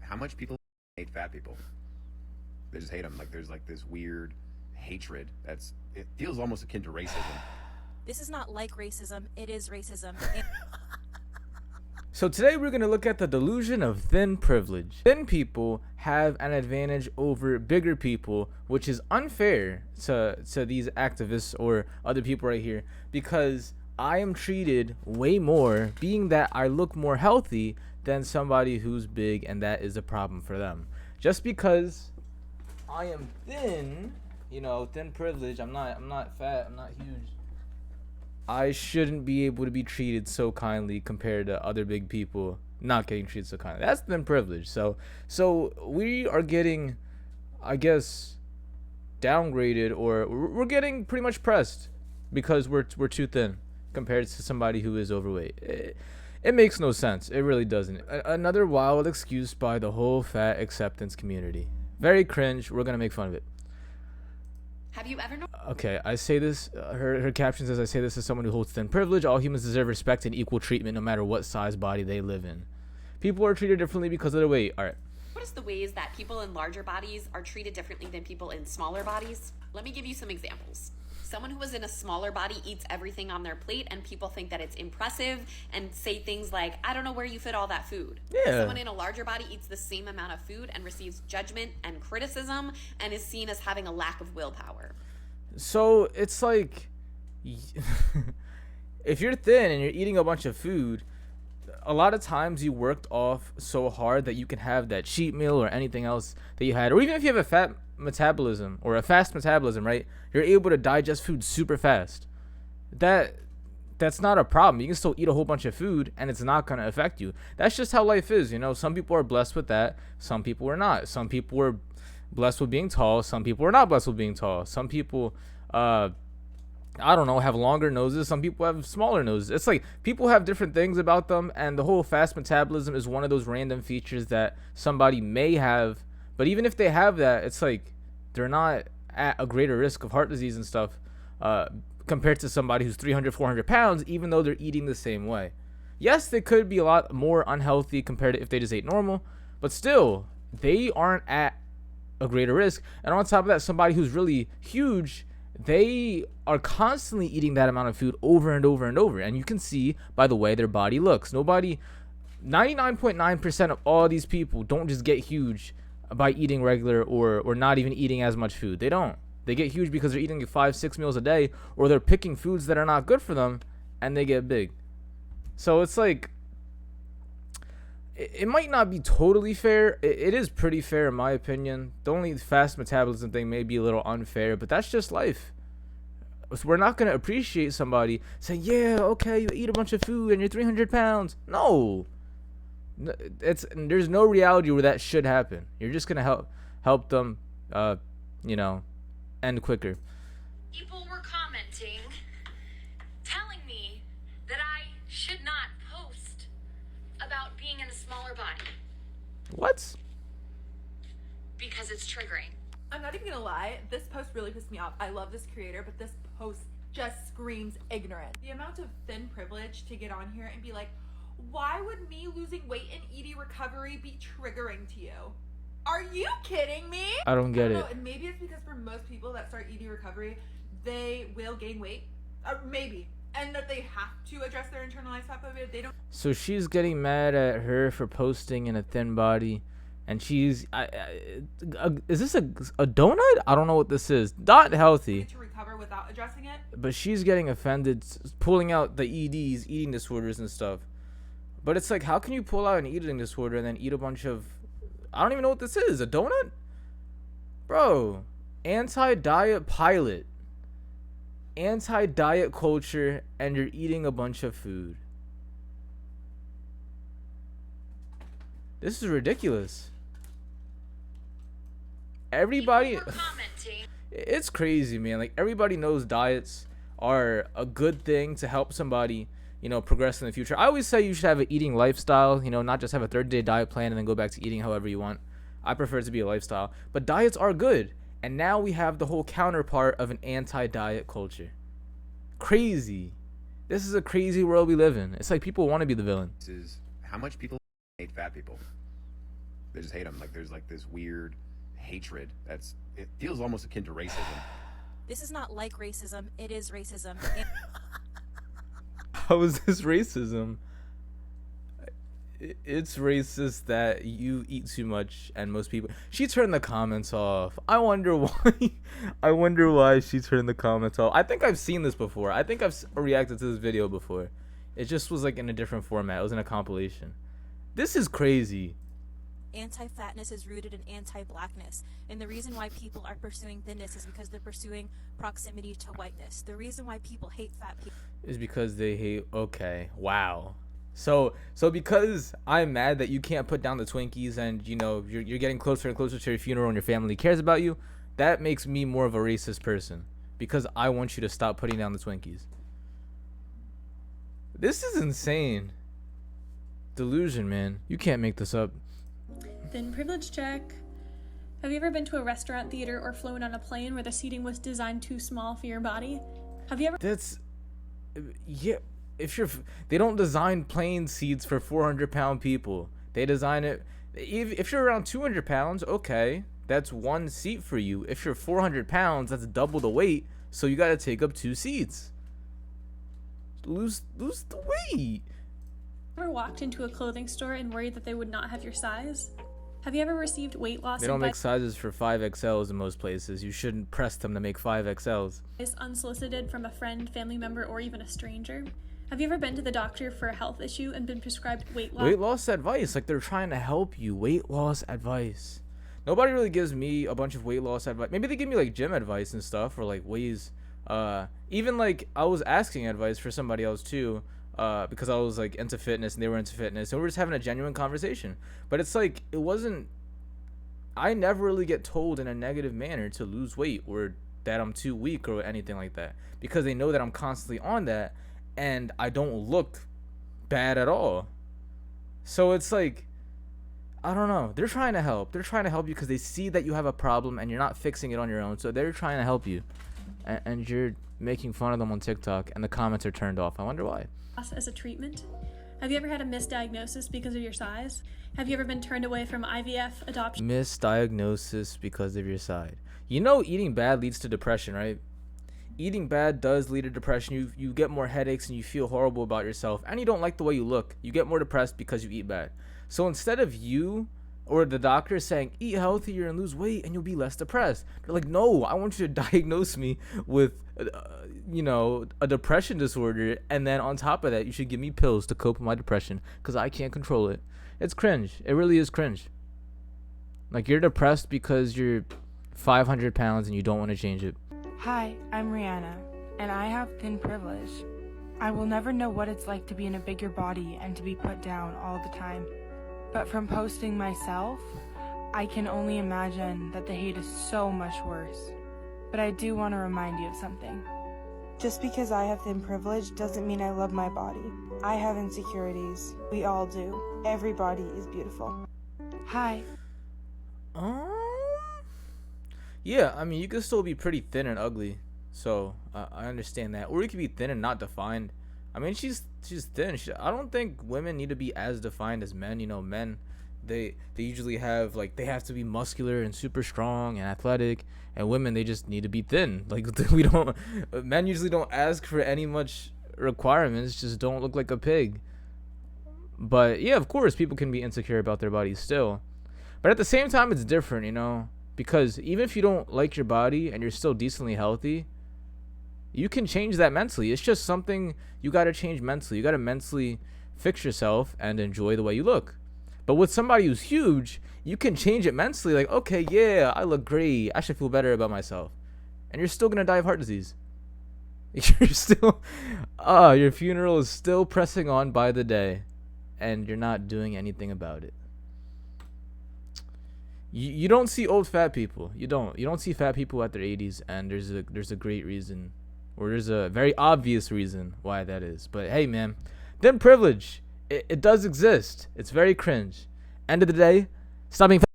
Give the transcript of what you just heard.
how much people hate fat people. They just hate them. Like there's like this weird hatred it feels almost akin to racism. This is not like racism, it is racism. So today we're going to look at the delusion of thin privilege. Thin people have an advantage over bigger people, which is unfair to these activists or other people right here, because I am treated way more, being that I look more healthy than somebody who's big, and that is a problem for them. Just because I am thin, thin privilege, I'm not fat, I'm not huge, I shouldn't be able to be treated so kindly compared to other big people not getting treated so kindly. That's thin privilege. So we are getting, I guess, downgraded, or we're getting pretty much pressed because we're too thin compared to somebody who is overweight. It makes no sense. It really doesn't. Another wild excuse by the whole fat acceptance community. Very cringe. We're gonna make fun of it. Have you ever known? Okay, I say this, her caption says, I say this as someone who holds thin privilege. All humans deserve respect and equal treatment no matter what size body they live in. People are treated differently because of their weight. All right. Notice the ways that people in larger bodies are treated differently than people in smaller bodies? Let me give you some examples. Someone who is in a smaller body eats everything on their plate, and people think that it's impressive and say things like, I don't know where you fit all that food. Yeah. Someone in a larger body eats the same amount of food and receives judgment and criticism and is seen as having a lack of willpower. So it's like, if you're thin and you're eating a bunch of food, a lot of times you worked off so hard that you can have that cheat meal or anything else that you had, or even if you have a fat metabolism or a fast metabolism, right? You're able to digest food super fast. That's not a problem. You can still eat a whole bunch of food and it's not going to affect you. That's just how life is. Some people are blessed with that. Some people are not. Some people are blessed with being tall. Some people are not blessed with being tall. Some people, I don't know, have longer noses. Some people have smaller noses. It's like people have different things about them, and the whole fast metabolism is one of those random features that somebody may have. But even if they have that, it's like they're not at a greater risk of heart disease and stuff compared to somebody who's 300, 400 pounds, even though they're eating the same way. Yes, they could be a lot more unhealthy compared to if they just ate normal, but still, they aren't at a greater risk. And on top of that, somebody who's really huge, they are constantly eating that amount of food over and over and over. And you can see by the way their body looks. 99.9% of all these people don't just get huge by eating regular or not even eating as much food. They don't. They get huge because they're eating 5-6 meals a day, or they're picking foods that are not good for them, and they get big. So it's like, it might not be totally fair. It is pretty fair in my opinion. The only fast metabolism thing may be a little unfair, but that's just life. So we're not going to appreciate somebody saying, yeah, okay, you eat a bunch of food and you're 300 pounds. No. There's no reality where that should happen. You're just going to help them, end quicker. People were commenting, telling me that I should not post about being in a smaller body What? because it's triggering. I'm not even gonna lie, this post really pissed me off. I love this creator, but this post just screams ignorant. The amount of thin privilege to get on here and be like, why would me losing weight in ED recovery be triggering to you? Are you kidding me? I don't get it. And maybe it's because for most people that start ED recovery, they will gain weight. Maybe. And that they have to address their internalized fat phobia. They don't. So she's getting mad at her for posting in a thin body, and she's is this a donut? I don't know what this is. Not healthy. To recover without addressing it. But she's getting offended, pulling out the EDs, eating disorders and stuff. But it's like, how can you pull out an eating disorder and then eat a bunch of, I don't even know what this is, a donut? Bro, anti-diet pilot. Anti-diet culture, and you're eating a bunch of food. This is ridiculous. Everybody, People were commenting. it's crazy, man. Like, everybody knows diets are a good thing to help somebody, progress in the future. I always say you should have an eating lifestyle, not just have a 30-day diet plan and then go back to eating however you want. I prefer it to be a lifestyle, but diets are good. And now we have the whole counterpart of an anti-diet culture. Crazy. This is a crazy world we live in. It's like people want to be the villain. This is how much people hate fat people. They just hate them. Like there's like this weird hatred it feels almost akin to racism. This is not like racism, it is racism. How is this racism? It's racist that you eat too much and most people. She turned the comments off. I wonder why. I wonder why she turned the comments off. I think I've seen this before. I think I've reacted to this video before. It just was like in a different format. It was in a compilation. This is crazy. Anti-fatness is rooted in anti-blackness, and the reason why people are pursuing thinness is because they're pursuing proximity to whiteness. The reason why people hate fat people Is because they hate. Okay, wow. So because I'm mad that you can't put down the Twinkies and you're getting closer and closer to your funeral and your family cares about you, that makes me more of a racist person because I want you to stop putting down the Twinkies. This is insane. Delusion, man. You can't make this up. Thin privilege check. Have you ever been to a restaurant, theater, or flown on a plane where the seating was designed too small for your body? Have you ever? Yeah. They don't design plane seats for 400-pound people. They design it. If you're around 200 pounds, okay, that's one seat for you. If you're 400 pounds, that's double the weight. So you got to take up 2 seats. Lose the weight. Ever walked into a clothing store and worried that they would not have your size? Have you ever received weight loss They don't make sizes for 5XLs in most places. You shouldn't press them to make 5XLs. unsolicited from a friend, family member, or even a stranger? Have you ever been to the doctor for a health issue and been prescribed weight loss? Weight loss advice, like they're trying to help you. Weight loss advice. Nobody really gives me a bunch of weight loss advice. Maybe they give me like gym advice and stuff, or like ways. Even like I was asking advice for somebody else too, because I was like into fitness and they were into fitness, and we were just having a genuine conversation. But it's like it wasn't. I never really get told in a negative manner to lose weight or that I'm too weak or anything like that, because they know that I'm constantly on that. And I don't look bad at all. So it's like, I don't know. They're trying to help. They're trying to help you because they see that you have a problem and you're not fixing it on your own. So they're trying to help you. And you're making fun of them on TikTok and the comments are turned off. I wonder why. As a treatment? Have you ever had a misdiagnosis because of your size? Have you ever been turned away from IVF, adoption? Misdiagnosis because of your size. You know, eating bad leads to depression, right? Eating bad does lead to depression. You get more headaches and you feel horrible about yourself and you don't like the way you look. You get more depressed because you eat bad. So instead of you or the doctor saying eat healthier and lose weight and you'll be less depressed, they're like, no, I want you to diagnose me with a depression disorder, and then on top of that you should give me pills to cope with my depression because I can't control it. It's cringe. It really is cringe. Like, you're depressed because you're 500 pounds and you don't want to change it. Hi, I'm Rihanna, and I have thin privilege. I will never know what it's like to be in a bigger body and to be put down all the time. But from posting myself, I can only imagine that the hate is so much worse. But I do want to remind you of something. Just because I have thin privilege doesn't mean I love my body. I have insecurities. We all do. Every body is beautiful. Hi. Yeah, I mean, you can still be pretty thin and ugly, so I understand that. Or you could be thin and not defined. I mean, she's thin. I don't think women need to be as defined as men. You know, men, they usually have, like, they have to be muscular and super strong and athletic, and women, they just need to be thin. Like, men usually don't ask for any much requirements, just don't look like a pig. But yeah, of course, people can be insecure about their bodies still. But at the same time, it's different, you know? Because even if you don't like your body and you're still decently healthy, you can change that mentally. It's just something you got to change mentally. You got to mentally fix yourself and enjoy the way you look. But with somebody who's huge, you can change it mentally. Like, okay, yeah, I look great. I should feel better about myself. And you're still going to die of heart disease. You're still, your funeral is still pressing on by the day. And you're not doing anything about it. You don't see old fat people. You don't see fat people at their 80s, and there's a great reason, or there's a very obvious reason why that is. But hey, man, thin privilege, it does exist. It's very cringe. End of the day, stop being fat.